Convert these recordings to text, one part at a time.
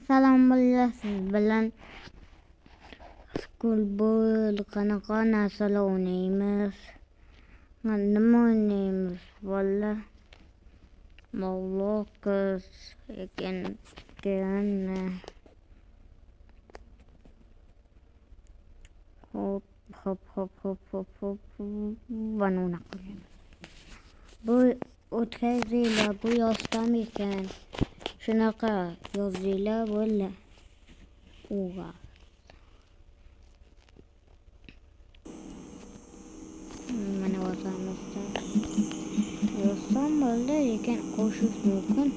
Salom siz bilan futbol qanaqa narsalar o'ynaymiz? Nima o'ynaymiz? Valla Roblox ekan hop bana unaqa. Bu o'tkazinglar, bu yozdan ekan. Shunaqa yozinglar bo'la. Uva. Mana o'zimizda. Yozdan bo'ldi, lekin qo'shish mumkin.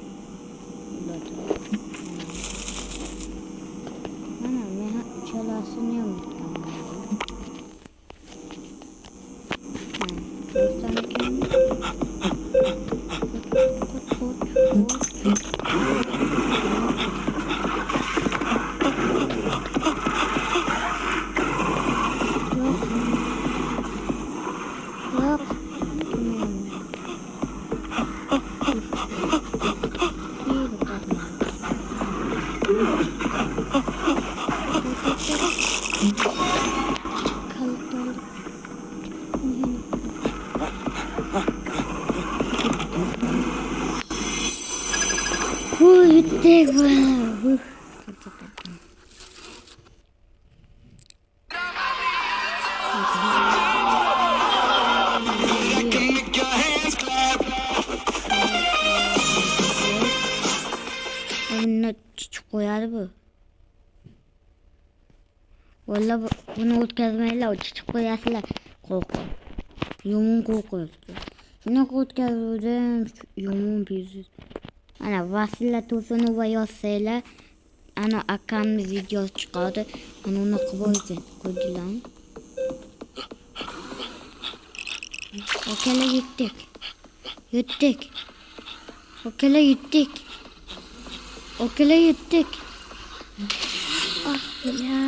Mana men chalasini ham bitganman. Yozdan ekan. Gittik bana. Önüne çiçek koyar bu. Valla bunu o'tkazmaylar, çiçek koyasizlar. Qo'rqib. Yomon qo'rqyapti. Shunaqa o'tkazuvdim, yomon biznes. Ana Vasila Tursunova yozsanglar, ana akamni videosi chiqadi. Ana unaqa bo'ldi. Ko'rdinglarmi? Okalar yetdik. Okalar yetdik. Ah, bla.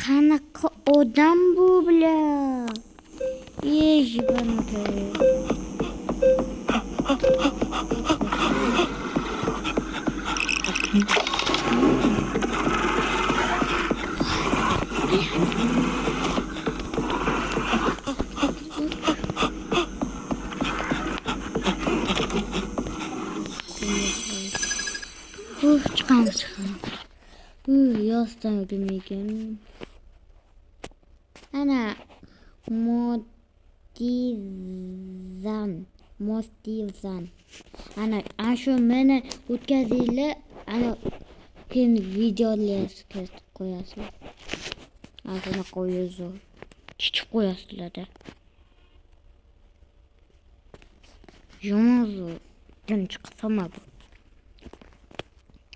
Qanaqa odam bu bla? Yejibamda. Çıkamos. Yozdan ödemeyken. Ana Mostizan. Ana şu meni o'tkazinglar, ana keyin videolarga qo'yasizlar. Ana qo'yasiz. Chichib qo'yasizlar-da. Yo'q, din chiqsama bu.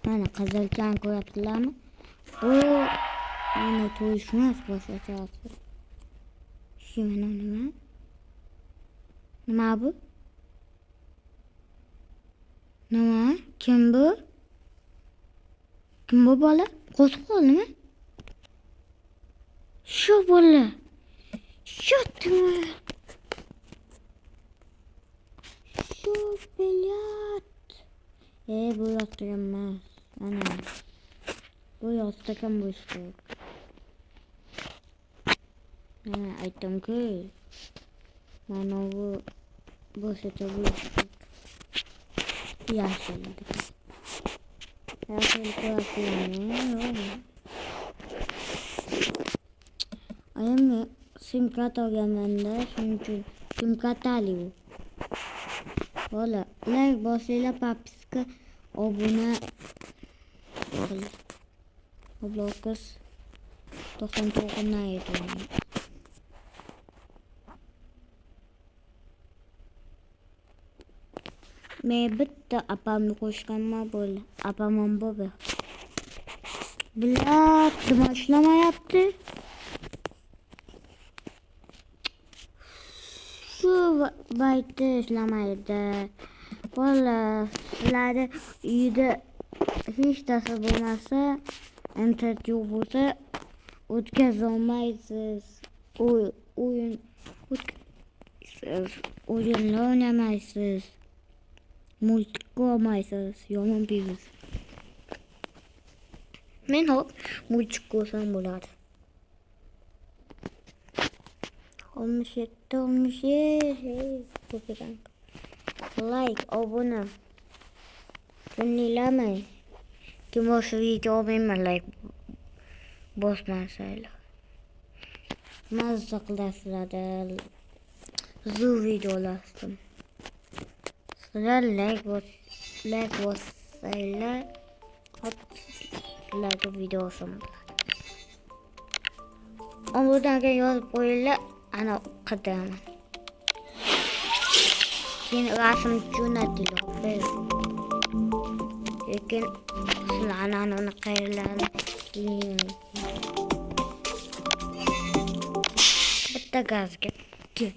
Mana qizilchan ko'ryapsizlarmi? Bu ana to'yishmas boshqachasi. Shu mana nima? Nima bu? Nima? Kim bu? Kim bu bola? Qo'zg'olmi? Shu bola. Shu bilyat. Bu yoqda emas. Ana. Bu yoqda ham bo'shdi. Mana aytdim-ku. Mana bu bo'shda bo'shdi. Yashil ko'rasizlarmi? Ayamni sim-kart olganman-da, shuning uchun sim-kart alaylik. Vola, like bosinglar, papiska obuna bo'ling. Roblox 99 edi. Men bitta apamni qo'shganman bo'ldi. Apam ham bo'ldi. Bilat, nima ishlamayapti? Shu baytda ishlamaydi. Valla, sizlarni uyda hech narsa bo'lmasa, internet yo'q bo'lsa, o'tkazolmaysiz. O'yinlar o'ynamaysiz. Multik ko'rmaysiz, yomon virus. Men hop multik ko'rsam bo'ladi. 67. Like, obuna. Tunnilarmi? Kim o'sha videoga like bosmasanglar. Mazza qilasizlar. Zoom videolar istim. Sizlar like bossanglar, like videosim bo'ladi. Obunaga yozib qo'yinglar, ana qidiraman. Keyin rasm jo'natiladi. Lekin sizlar anani qayerlarni bitta gazga ketdi.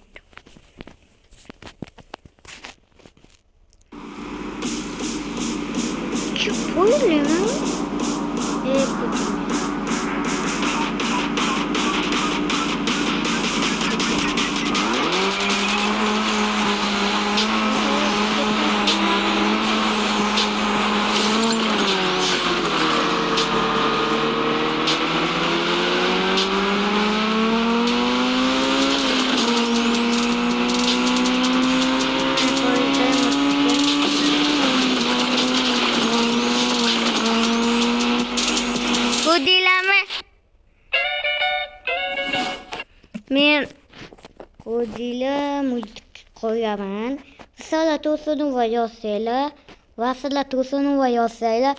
Spoiler. Men Godzilla multik qo'yaman. Sizlar Tursunova yozsanglar,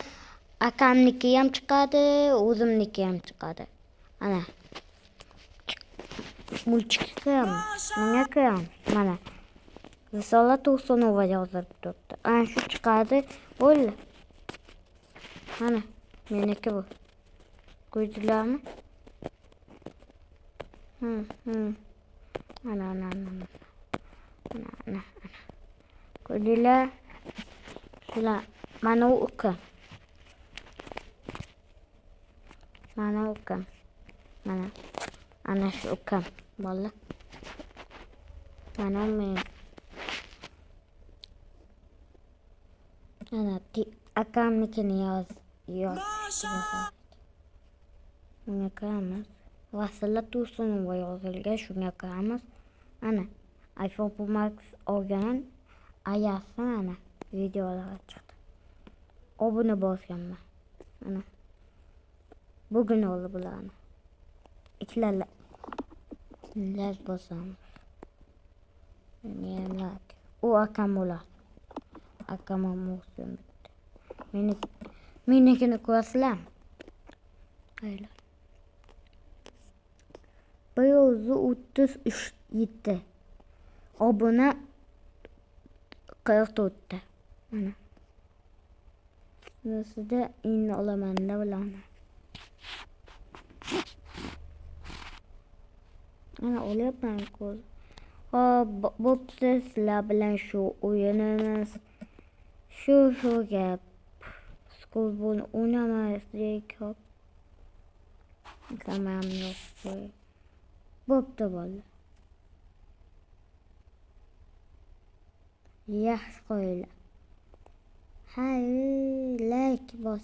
akamniki ham chiqadi, o'zimniki ham chiqadi. Ana. Multik qo'yaman. Menga qo'yaman. Mana. Sizlar Tursunova yozib turibdi. Ana shu chiqadi. Bo'ldi. Mana, meniki bu. Ko'rdinglarmi? Ana. Ko'rdinglar? Shular mana u ukam. Mana ukam. Mana. Ana shu ukam. Bolalar. Mana men. Ana akamnikini yoz. Bunga qaramiz. Vasila Tursunova yozilgan, shunga qaramiz. Ana iPhone Pro Max olgan ayasi ana videolar chiqdi. Obuna bosganman. Ana. Bugun oldi bularni. Ikkilala like bosamiz. Like. U akam bo'ladi. Akam o'zim bitta. Menikini ko'rasizlarmi? Hayla. 137 obuna 44. Mana. Sizda inni olaman da bularni. Ana olyapman ko'z. Bo'pti, sizlar bilan shu o'yinimiz. Shu gap. Futbol o'ynamaslik. Kameram yo'q. Bo'pti bo'ldi. Yaxshi qo'yinglar. Hay, like bos.